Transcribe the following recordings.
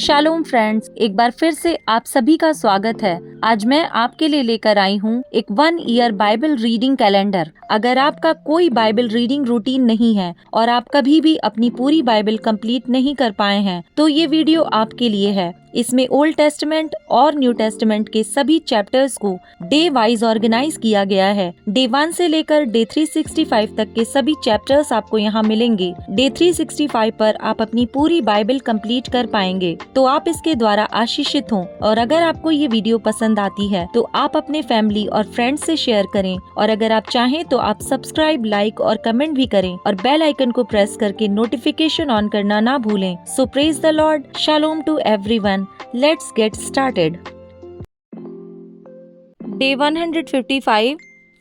Shalom friends, एक बार फिर से आप सभी का स्वागत है। आज मैं आपके लिए लेकर आई हूँ एक 1 ईयर बाइबल रीडिंग कैलेंडर। अगर आपका कोई बाइबल रीडिंग रूटीन नहीं है और आप कभी भी अपनी पूरी बाइबल कंप्लीट नहीं कर पाए हैं, तो ये वीडियो आपके लिए है। इसमें ओल्ड टेस्टमेंट और न्यू टेस्टमेंट के सभी चैप्टर्स को डे वाइज ऑर्गेनाइज किया गया है। डे 1 से लेकर डे 365 तक के सभी चैप्टर्स आपको यहाँ मिलेंगे। डे 365 पर आप अपनी पूरी बाइबल कंप्लीट कर पाएंगे, तो आप इसके द्वारा आशीषित हों। और अगर आपको ये वीडियो पसंद आती है तो आप अपने फैमिली और फ्रेंड्स से शेयर करें, और अगर आप चाहें तो आप सब्सक्राइब, लाइक और कमेंट भी करें और बेल आइकन को प्रेस करके नोटिफिकेशन ऑन करना ना भूलें। So praise the lord, shalom to everyone. Let's get started. Day 155,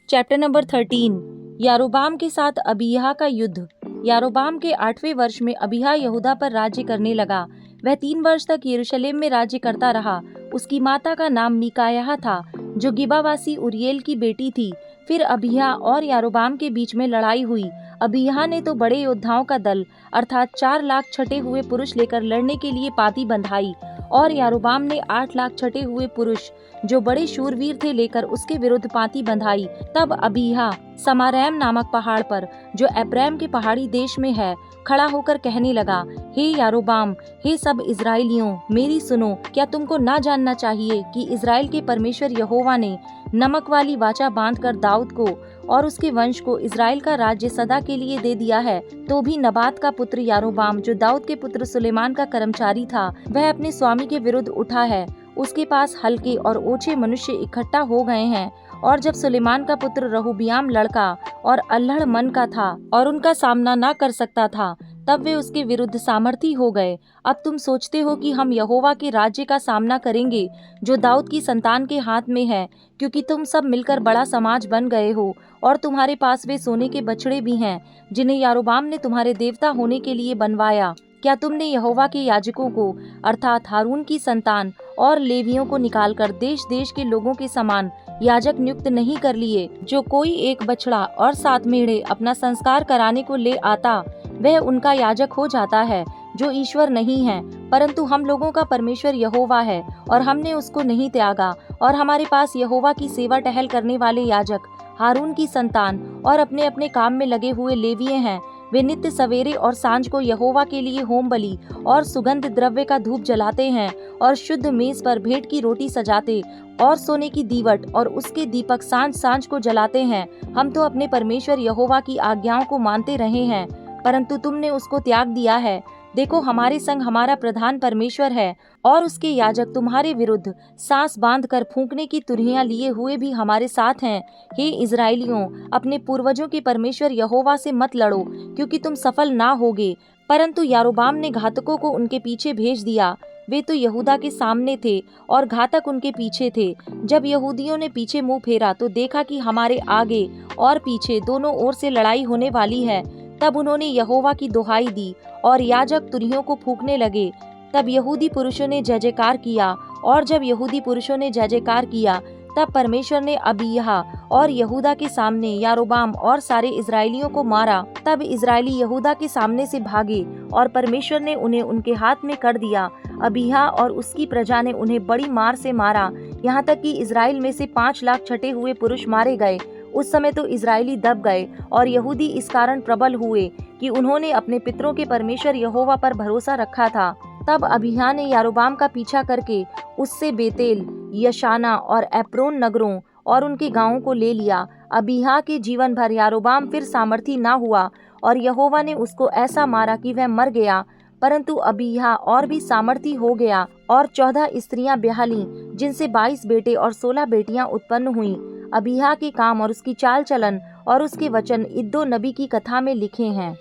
chapter number 13, यारोबाम के साथ अबीहा का युद्ध। यारोबाम के 8वें वर्ष में अबीहा यहूदा पर राज्य करने लगा। वह 3 वर्ष तक यरूशलेम में राज्य करता रहा। उसकी माता का नाम मीकायाह था, जो गिबावासी उरियेल की बेटी थी। फिर अबीहा और यारोबाम के बीच में लड़ाई हुई। अबीहा ने तो बड़े योद्धाओं का दल अर्थात 4 लाख छटे हुए पुरुष लेकर लड़ने के लिए पाती बंधाई, और यारोबाम ने 8 लाख छटे हुए पुरुष जो बड़े शूरवीर थे लेकर उसके विरुद्ध पाती बंधाई। तब अबीहा समारैम नामक पहाड़ पर, जो एप्रैम के पहाड़ी देश में है, खड़ा होकर कहने लगा, हे यारोबाम, हे सब इजराइलियों, मेरी सुनो। क्या तुमको ना जानना चाहिए कि इजराइल के परमेश्वर यहोवा ने नमक वाली वाचा बांधकर दाऊद को और उसके वंश को इजराइल का राज्य सदा के लिए दे दिया है? तो भी नबात का पुत्र यारोबाम, जो दाऊद के पुत्र सुलेमान का कर्मचारी था, वह अपने स्वामी के विरुद्ध उठा है। उसके पास हल्के और ओछे मनुष्य इकट्ठा हो गए हैं। और जब सुलेमान का पुत्र रहोबियाम लड़का और अल्हड़ मन का था और उनका सामना ना कर सकता था, तब वे उसके विरुद्ध सामर्थी हो गए। अब तुम सोचते हो कि हम यहोवा के राज्य का सामना करेंगे, जो दाऊद की संतान के हाथ में है, क्योंकि तुम सब मिलकर बड़ा समाज बन गए हो, और तुम्हारे पास वे सोने के बछड़े भी हैं, जिन्हें यारोबाम ने तुम्हारे देवता होने के लिए बनवाया। क्या तुमने यहोवा के याजकों को अर्थात हारून की संतान और लेवियों को निकालकर देश देश के लोगों के समान याजक नियुक्त नहीं कर लिए? जो कोई एक बछड़ा और 7 मेढ़े अपना संस्कार कराने को ले आता, वह उनका याजक हो जाता है, जो ईश्वर नहीं है, परंतु हम लोगों का परमेश्वर यहोवा है, और हमने उसको नहीं त्यागा। और हमारे पास यहोवा की सेवा टहल करने वाले याजक हारून की संतान और अपने अपने काम में लगे हुए लेवीय हैं। वे नित्य सवेरे और सांझ को यहोवा के लिए होम बलि और सुगंध द्रव्य का धूप जलाते हैं, और शुद्ध मेज पर भेंट की रोटी सजाते और सोने की दीवट और उसके दीपक सांझ सांझ को जलाते हैं। हम तो अपने परमेश्वर यहोवा की आज्ञाओं को मानते रहे हैं, परंतु तुमने उसको त्याग दिया है। देखो, हमारे संग हमारा प्रधान परमेश्वर है, और उसके याजक तुम्हारे विरुद्ध सांस बांध कर फूंकने की तुरहियां लिए हुए भी हमारे साथ हैं। हे इजराइलियों, अपने पूर्वजों के परमेश्वर यहोवा से मत लड़ो, क्योंकि तुम सफल ना होगे। परंतु यारोबाम ने घातकों को उनके पीछे भेज दिया। वे तो यहूदा के सामने थे और घातक उनके पीछे थे। जब यहूदियों ने पीछे मुंह फेरा तो देखा कि हमारे आगे और पीछे दोनों ओर से लड़ाई होने वाली है। तब उन्होंने यहोवा की दुहाई दी और याजक तुरहियों को फूंकने लगे। तब यहूदी पुरुषों ने जय जयकार किया, और जब यहूदी पुरुषों ने जय जयकार किया, तब परमेश्वर ने अबीहा और यहूदा के सामने यारोबाम और सारे इजराइलियों को मारा। तब इजराइली यहूदा के सामने से भागे, और परमेश्वर ने उन्हें उनके हाथ में कर दिया। अबीहा और उसकी प्रजा ने उन्हें बड़ी मार से मारा, यहाँ तक कि इजराइल में से 5 लाख छटे हुए पुरुष मारे गए। उस समय तो इजराइली दब गए, और यहूदी इस कारण प्रबल हुए कि उन्होंने अपने पितरों के परमेश्वर यहोवा पर भरोसा रखा था। तब अबीहा ने यारोबाम का पीछा करके उससे बेतेल, यशाना और एप्रोन नगरों और उनके गांवों को ले लिया। अबीहा के जीवन भर यारोबाम फिर सामर्थी ना हुआ, और यहोवा ने उसको ऐसा मारा कि वह मर गया। परंतु अबीहा और भी सामर्थी हो गया, और 14 स्त्रियां ब्याह लीं, जिनसे 22 बेटे और 16 बेटियां उत्पन्न हुईं। अबीहा के काम और उसकी चाल चलन और उसके वचन इद्दो नबी की कथा में लिखे हैं।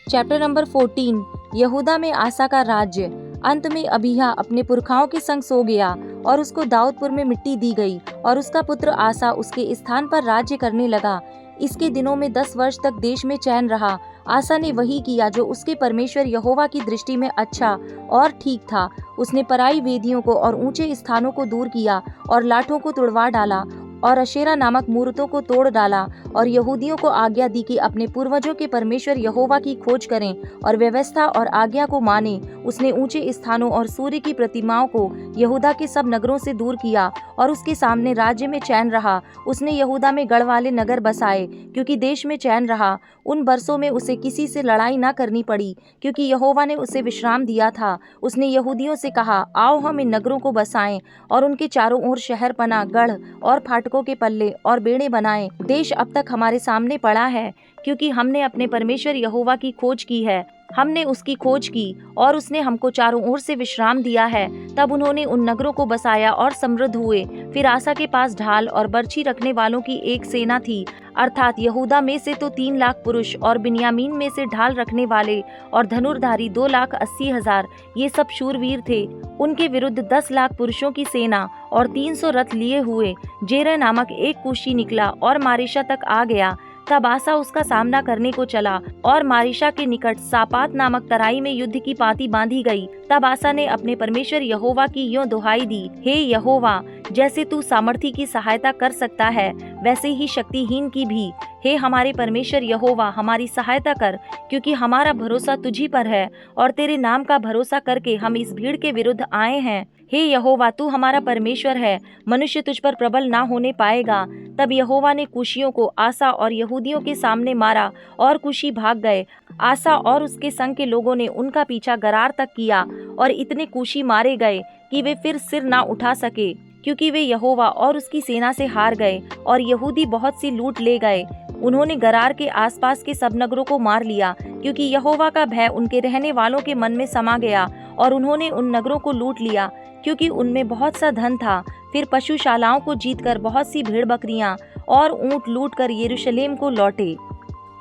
चैप्टर नंबर 14, यहूदा में आसा का राज्य। अंत में अबीहा अपने पुरखाओं के संग सो गया, और उसको दाऊदपुर में मिट्टी दी गई, और उसका पुत्र आसा उसके स्थान पर राज्य करने लगा। इसके दिनों में 10 वर्ष तक देश में चैन रहा। आसा ने वही किया जो उसके परमेश्वर यहोवा की दृष्टि में अच्छा और ठीक था। उसने पराई वेदियों को और ऊंचे स्थानों को दूर किया, और लाठों को तुड़वा डाला, और अशेरा नामक मूर्तों को तोड़ डाला, और यहूदियों को आज्ञा दी कि अपने पूर्वजों के परमेश्वर यहोवा की खोज करें और व्यवस्था और आज्ञा को माने। उसने ऊंचे स्थानों और सूर्य की प्रतिमाओं को यहूदा के सब नगरों से दूर किया और उसके सामने राज्य में चैन रहा। उसने यहूदा में गढ़ वाले नगर बसाए क्योंकि देश में चैन रहा। उन बरसों में उसे किसी से लड़ाई न करनी पड़ी क्योंकि यहोवा ने उसे विश्राम दिया था। उसने यहूदियों से कहा, आओ हम इन नगरों को बसाएं और उनके चारों ओर शहर पना, गढ़ और फाटकों के पल्ले और बेड़े बनाएं। देश अब तक हमारे सामने पड़ा है क्योंकि हमने अपने परमेश्वर यहोवा की खोज की है। हमने उसकी खोज की और उसने हमको चारों ओर से विश्राम दिया है। तब उन्होंने उन नगरों को बसाया और समृद्ध हुए। फिर आसा के पास ढाल और बर्छी रखने वालों की एक सेना थी, अर्थात यहूदा में से तो 3 लाख पुरुष और बिन्यामीन में से ढाल रखने वाले और धनुर्धारी 2,80,000। ये सब शूरवीर थे। उनके विरुद्ध 10 लाख पुरुषों की सेना और 300 रथ लिए हुए जेरह नामक एक कूशी निकला और मारेशा तक आ गया। तब आसा उसका सामना करने को चला और मारिशा के निकट सापात नामक तराई में युद्ध की पाती बांधी गई। तब आसा ने अपने परमेश्वर यहोवा की यों दुहाई दी, हे यहोवा, जैसे तू सामर्थी की सहायता कर सकता है वैसे ही शक्तिहीन की भी। हे हमारे परमेश्वर यहोवा, हमारी सहायता कर, क्योंकि हमारा भरोसा तुझी पर है और तेरे नाम का भरोसा करके हम इस भीड़ के विरुद्ध आए हैं। हे यहोवा, तू हमारा परमेश्वर है, मनुष्य तुझ पर प्रबल ना होने पाएगा। तब यहोवा ने कुशियों को आसा और यहूदियों के सामने मारा और कुशी भाग गए। आसा और उसके संग के लोगों ने उनका पीछा गरार तक किया और इतने कुशी मारे गए कि वे फिर सिर ना उठा सके, क्योंकि वे यहोवा और उसकी सेना से हार गए और यहूदी बहुत सी लूट ले गए। उन्होंने गरार के आसपास के सब नगरों को मार लिया, क्योंकि यहोवा का भय उनके रहने वालों के मन में समा गया और उन्होंने उन नगरों को लूट लिया, क्योंकि उनमें बहुत सा धन था। फिर पशुशालाओं को जीतकर बहुत सी भेड़ बकरियां और ऊंट लूटकर यरूशलेम को लौटे।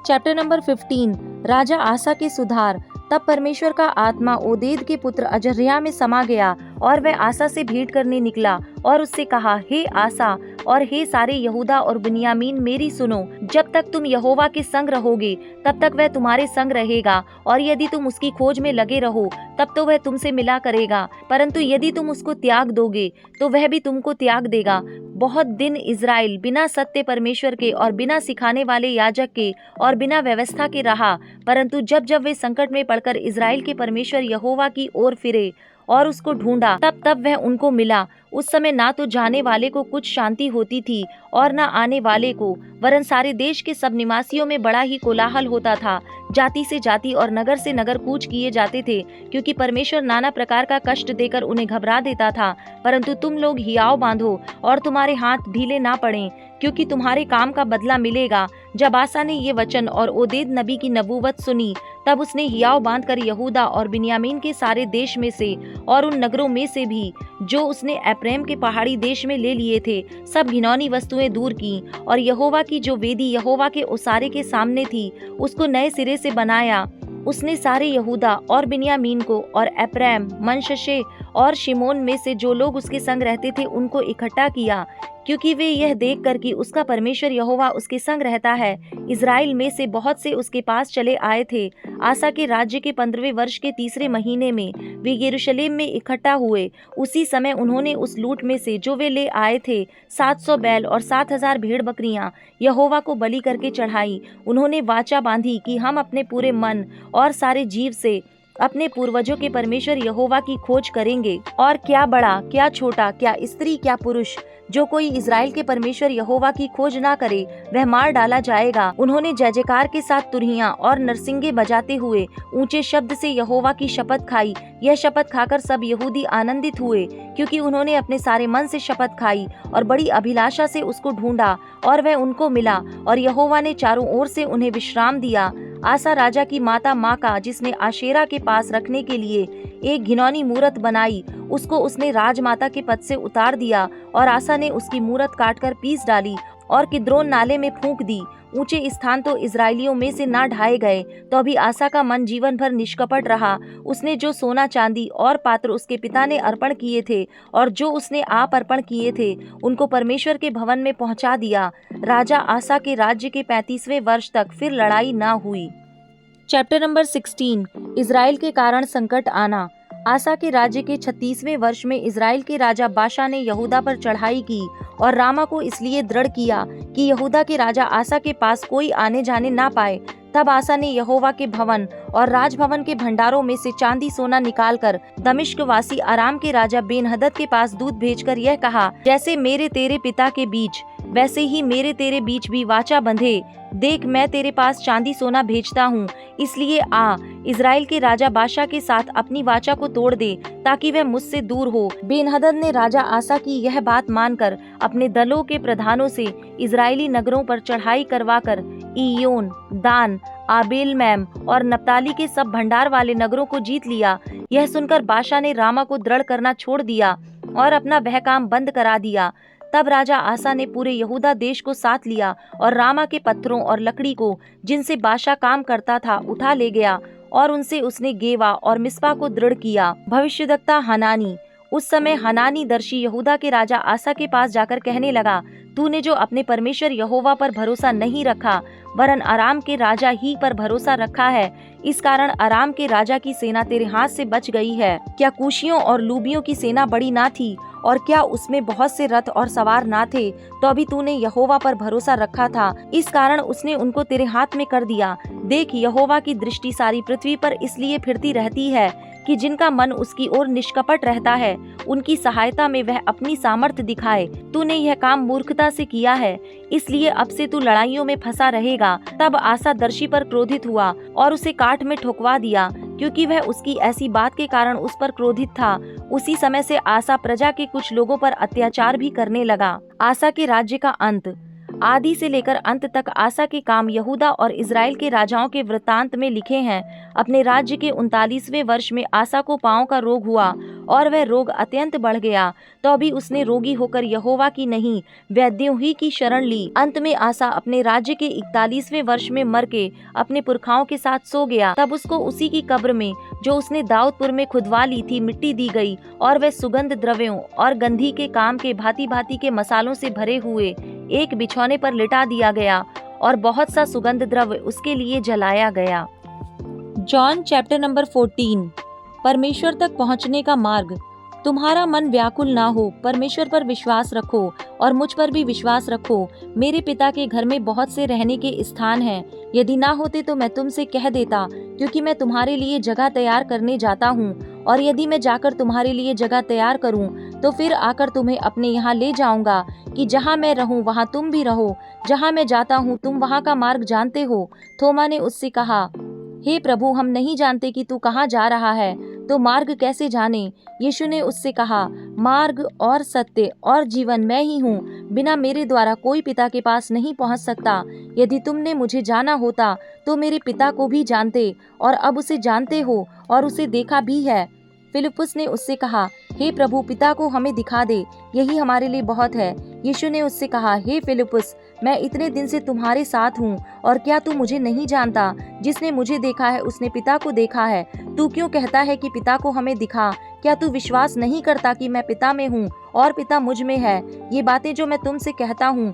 चैप्टर नंबर 15, राजा आसा के सुधार। तब परमेश्वर का आत्मा ओदेद के पुत्र अजर्याह में समा गया और वह आसा से भेंट करने निकला और उससे कहा, हे आसा और हे सारे यहूदा और बिन्यामीन, मेरी सुनो। जब तक तुम यहोवा के संग रहोगे तब तक वह तुम्हारे संग रहेगा, और यदि तुम उसकी खोज में लगे रहो तब तो वह तुमसे मिला करेगा। परंतु यदि तुम उसको त्याग दोगे तो वह भी तुमको त्याग देगा। बहुत दिन इज़राइल बिना सत्य परमेश्वर के और बिना सिखाने वाले याजक के और बिना व्यवस्था के रहा, परंतु जब जब वे संकट में पड़कर इज़राइल के परमेश्वर यहोवा की ओर फिरे और उसको ढूंढा, तब तब वह उनको मिला। उस समय ना तो जाने वाले को कुछ शांति होती थी और न आने वाले को, वरन सारे देश के सब निवासियों में बड़ा ही कोलाहल होता था। जाति से जाति और नगर से नगर कूच किए जाते थे, क्योंकि परमेश्वर नाना प्रकार का कष्ट देकर उन्हें घबरा देता था। परंतु तुम लोग हियाव बांधो और तुम्हारे हाथ ढीले ना पड़ें, क्योंकि तुम्हारे काम का बदला मिलेगा। जब आसा ने ये वचन और ओदेद नबी की नबूवत सुनी, तब उसने हियाव बांधकर यहूदा और बिन्यामीन के सारे देश में से और उन नगरों में से भी जो उसने एप्रैम के पहाड़ी देश में ले लिए थे, सब घिनौनी वस्तुएं दूर की, और यहोवा की जो वेदी यहोवा के ओसारे के सामने थी उसको नए सिरे से बनाया। उसने सारे यहूदा और बिन्यामीन को और एप्रैम, मनश्शे और शिमोन में से जो लोग उसके संग रहते थे उनको इकट्ठा किया, क्योंकि वे यह देखकर कि उसका परमेश्वर यहोवा उसके संग रहता है, इज़राइल में से बहुत से उसके पास चले आए थे। आसा के राज्य के 15वें वर्ष के 3रे महीने में वे यरूशलेम में इकट्ठा हुए। उसी समय उन्होंने उस लूट में से जो वे ले आए थे 700 बैल और 7,000 भेड़ बकरियां यहोवा को बलि करके चढ़ाई। उन्होंने वाचा बांधी कि हम अपने पूरे मन और सारे जीव से अपने पूर्वजों के परमेश्वर यहोवा की खोज करेंगे, और क्या बड़ा क्या छोटा, क्या स्त्री क्या पुरुष, जो कोई इज़राइल के परमेश्वर यहोवा की खोज ना करे वह मार डाला जाएगा। उन्होंने जय जयकार के साथ तुरहियां और नरसिंगे बजाते हुए ऊंचे शब्द से यहोवा की शपथ खाई। यह शपथ खाकर सब यहूदी आनंदित हुए, क्योंकि उन्होंने अपने सारे मन से शपथ खाई और बड़ी अभिलाषा से उसको ढूंढा, और वह उनको मिला, और यहोवा ने चारों ओर से उन्हें विश्राम दिया। आसा राजा की माता माका, जिसने आशेरा के पास रखने के लिए एक घिनौनी मूरत बनाई, उसको उसने राजमाता के पद से उतार दिया, और आसा ने उसकी मूरत काटकर पीस डाली और किद्रोन नाले में फूंक दी। ऊंचे स्थान तो इजराइलियों में से ना ढाए गए, तो भी आसा का मन जीवन भर निष्कपट रहा। उसने जो सोना चांदी और पात्र उसके पिता ने अर्पण किए थे और जो उसने आप अर्पण किए थे, उनको परमेश्वर के भवन में पहुंचा दिया। राजा आसा के राज्य के 35वें वर्ष तक फिर लड़ाई ना हुई। चैप्टर नंबर 16, इज़राइल के कारण संकट आना। आसा के राज्य के 36वें वर्ष में इज़राइल के राजा बाशा ने यहूदा पर चढ़ाई की और रामा को इसलिए दृढ़ किया कि यहूदा के राजा आसा के पास कोई आने जाने ना पाए। तब आसा ने यहोवा के भवन और राजभवन के भंडारों में से चांदी सोना निकालकर दमिश्क वासी अराम के राजा बेन-हदद के पास दूत भेजकर यह कहा, जैसे मेरे तेरे पिता के बीच वैसे ही मेरे तेरे बीच भी वाचा बंधे। देख, मैं तेरे पास चांदी सोना भेजता हूँ, इसलिए आ इज़राइल के राजा बादशाह के साथ अपनी वाचा को तोड़ दे ताकि वह मुझसे दूर हो। बेन-हदद ने राजा आसा की यह बात मानकर अपने दलों के प्रधानों से इज़राइली नगरों पर चढ़ाई करवाकर इय्योन, दान, आबेल मैम और नप्ताली के सब भंडार वाले नगरों को जीत लिया। यह सुनकर बादशाह ने रामा को दृढ़ करना छोड़ दिया और अपना वह काम बंद करा दिया। तब राजा आसा ने पूरे यहूदा देश को साथ लिया और रामा के पत्थरों और लकड़ी को जिनसे बादशाह काम करता था उठा ले गया और उनसे उसने गेवा और मिस्पा को दृढ़ किया। भविष्यद्वक्ता हनानी। उस समय हनानी दर्शी यहूदा के राजा आसा के पास जाकर कहने लगा, तूने जो अपने परमेश्वर यहोवा पर भरोसा नहीं रखा वरन अराम के राजा ही पर भरोसा रखा है, इस कारण अराम के राजा की सेना तेरे हाथ से बच गई है। क्या कूशियों और लूबियों की सेना बड़ी ना थी और क्या उसमें बहुत से रथ और सवार ना थे? तो अभी तूने यहोवा पर भरोसा रखा था, इस कारण उसने उनको तेरे हाथ में कर दिया। देख, यहोवा की दृष्टि सारी पृथ्वी पर इसलिए फिरती रहती है कि जिनका मन उसकी ओर निष्कपट रहता है, उनकी सहायता में वह अपनी सामर्थ्य दिखाए। तूने यह काम मूर्खता से किया है, इसलिए अब से तू लड़ाइयों में फंसा रहेगा। तब आसा दर्शी पर क्रोधित हुआ और उसे काठ में ठुकवा दिया, क्योंकि वह उसकी ऐसी बात के कारण उस पर क्रोधित था। उसी समय से आसा प्रजा के कुछ लोगों पर अत्याचार भी करने लगा। आसा के राज्य का अंत। आदि से लेकर अंत तक आसा के काम यहूदा और इज़राइल के राजाओं के वृत्तांत में लिखे हैं। अपने राज्य के 39वें वर्ष में आसा को पांव का रोग हुआ और वह रोग अत्यंत बढ़ गया, तो अभी उसने रोगी होकर यहोवा की नहीं वैद्यों ही की शरण ली। अंत में आसा अपने राज्य के 41वें वर्ष में मर के अपने पुरखाओं के साथ सो गया। तब उसको उसी की कब्र में जो उसने दाऊदपुर में खुदवा ली थी मिट्टी दी गई और वह सुगंध द्रव्यों और गंधी के काम के भांति भांति के मसालों से भरे हुए एक बिछौने पर लिटा दिया गया और बहुत सा सुगंध द्रव्य उसके लिए जलाया गया। John chapter number 14। परमेश्वर तक पहुंचने का मार्ग। तुम्हारा मन व्याकुल ना हो, परमेश्वर पर विश्वास रखो और मुझ पर भी विश्वास रखो। मेरे पिता के घर में बहुत से रहने के स्थान हैं, यदि ना होते तो मैं तुमसे कह देता, क्योंकि मैं तुम्हारे लिए जगह तैयार करने जाता हूँ। और यदि मैं जाकर तुम्हारे लिए जगह तैयार करूँ तो फिर आकर तुम्हें अपने यहाँ ले जाऊंगा, कि जहाँ मैं रहूँ वहाँ तुम भी रहो। जहाँ मैं जाता हूँ तुम वहाँ का मार्ग जानते हो। थोमा ने उससे कहा, हे प्रभु, हम नहीं जानते कि तू कहाँ जा रहा है, तो मार्ग कैसे जाने? यीशु ने उससे कहा, मार्ग और सत्य और जीवन मैं ही हूँ। बिना मेरे द्वारा कोई पिता के पास नहीं पहुँच सकता। यदि तुमने मुझे जाना होता तो मेरे पिता को भी जानते और अब उसे जानते हो और उसे देखा भी है। फिलिप्पुस ने उससे कहा, हे प्रभु, पिता को हमें दिखा दे, यही हमारे लिए बहुत है। यीशु ने उससे कहा, हे फिलिप्पुस, मैं इतने दिन से तुम्हारे साथ हूँ और क्या तू मुझे नहीं जानता? जिसने मुझे देखा है उसने पिता को देखा है। तू क्यों कहता है कि पिता को हमें दिखा? क्या तू विश्वास नहीं करता कि मैं पिता में हूँ और पिता मुझ में है? ये बातें जो मैं तुमसे कहता हूँ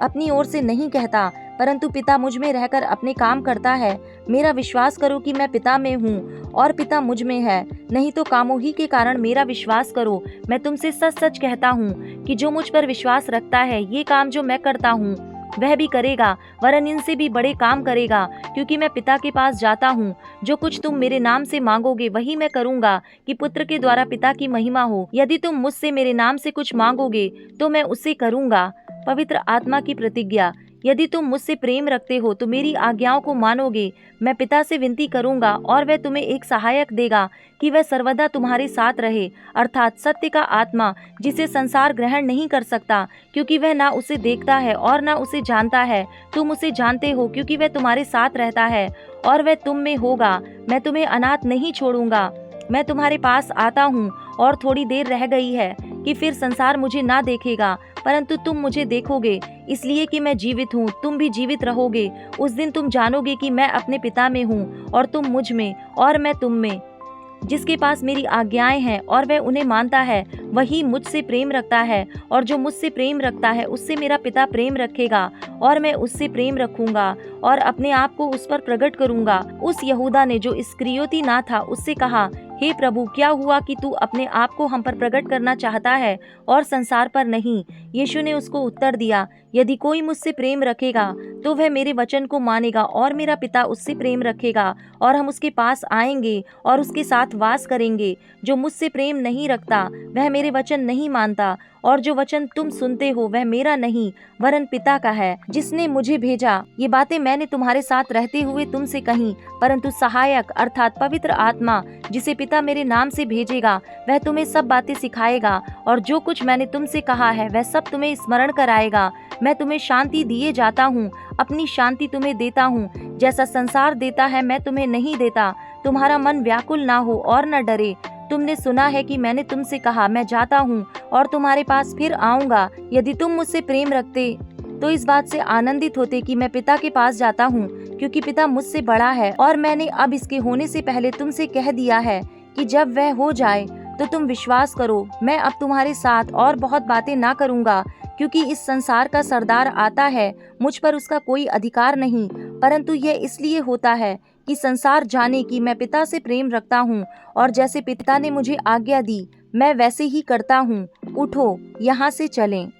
अपनी ओर से नहीं कहता, परंतु पिता मुझ में रहकर अपने काम करता है। मेरा विश्वास करो कि मैं पिता में हूँ और पिता मुझ में है, नहीं तो कामों ही के कारण मेरा विश्वास करो। मैं तुमसे सच सच कहता हूँ कि जो मुझ पर विश्वास रखता है ये काम जो मैं करता हूँ वह भी करेगा, वरन इनसे भी बड़े काम करेगा, क्योंकि मैं पिता के पास जाता हूँ। जो कुछ तुम मेरे नाम से मांगोगे वही मैं करूँगा, कि पुत्र के द्वारा पिता की महिमा हो। यदि तुम मुझसे मेरे नाम से कुछ मांगोगे तो मैं उसे करूँगा। पवित्र आत्मा की प्रतिज्ञा। यदि तुम मुझसे प्रेम रखते हो तो मेरी आज्ञाओं को मानोगे। मैं पिता से विनती करूंगा और वह तुम्हें एक सहायक देगा, कि वह सर्वदा तुम्हारे साथ रहे, अर्थात सत्य का आत्मा, जिसे संसार ग्रहण नहीं कर सकता, क्योंकि वह ना उसे देखता है और ना उसे जानता है। तुम उसे जानते हो क्योंकि वह तुम्हारे साथ रहता है और वह तुम में होगा। मैं तुम्हें अनाथ नहीं छोड़ूंगा। मैं तुम्हारे पास आता हूँ और थोड़ी देर रह गई है कि फिर संसार मुझे ना देखेगा, परंतु तुम मुझे देखोगे, इसलिए कि मैं जीवित हूँ, तुम भी जीवित रहोगे। उस दिन तुम जानोगे कि मैं अपने पिता में हूँ और तुम मुझ में और मैं तुम में। जिसके पास मेरी आज्ञाएं हैं और वह उन्हें मानता है वही मुझसे प्रेम रखता है, और जो मुझसे प्रेम रखता है उससे मेरा पिता प्रेम रखेगा और मैं उससे प्रेम रखूंगा और अपने आप को उस पर प्रकट करूंगा। उस यहूदा ने जो इस्करियोती ना था उससे कहा, हे प्रभु, क्या हुआ कि तू अपने आप को हम पर प्रकट करना चाहता है और संसार पर नहीं? यीशु ने उसको उत्तर दिया, यदि कोई मुझसे प्रेम रखेगा तो वह मेरे वचन को मानेगा और मेरा पिता उससे प्रेम रखेगा और हम उसके पास आएंगे और उसके साथ वास करेंगे। जो मुझसे प्रेम नहीं रखता वह मेरे वचन नहीं मानता, और जो वचन तुम सुनते हो वह मेरा नहीं वरन पिता का है जिसने मुझे भेजा। ये बातें मैंने तुम्हारे साथ रहते हुए तुमसे कहीं, परंतु सहायक अर्थात पवित्र आत्मा जिसे पिता मेरे नाम से भेजेगा वह तुम्हें सब बातें सिखाएगा और जो कुछ मैंने तुमसे कहा है वह सब तुम्हें स्मरण कराएगा। मैं तुम्हें शांति दिए जाता हूँ, अपनी शांति तुम्हें देता हूँ। जैसा संसार देता है मैं तुम्हें नहीं देता। तुम्हारा मन व्याकुल ना हो और न डरे। तुमने सुना है कि मैंने तुमसे कहा, मैं जाता हूँ और तुम्हारे पास फिर आऊंगा। यदि तुम मुझसे प्रेम रखते तो इस बात से आनंदित होते कि मैं पिता के पास जाता हूँ, क्योंकि पिता मुझसे बड़ा है। और मैंने अब इसके होने से पहले तुमसे कह दिया है कि जब वह हो जाए तो तुम विश्वास करो। मैं अब तुम्हारे साथ और बहुत बातें ना करूँगा, क्योंकि इस संसार का सरदार आता है, मुझ पर उसका कोई अधिकार नहीं, परंतु यह इसलिए होता है कि संसार जाने कि मैं पिता से प्रेम रखता हूँ, और जैसे पिता ने मुझे आज्ञा दी मैं वैसे ही करता हूँ। उठो, यहाँ से चलें।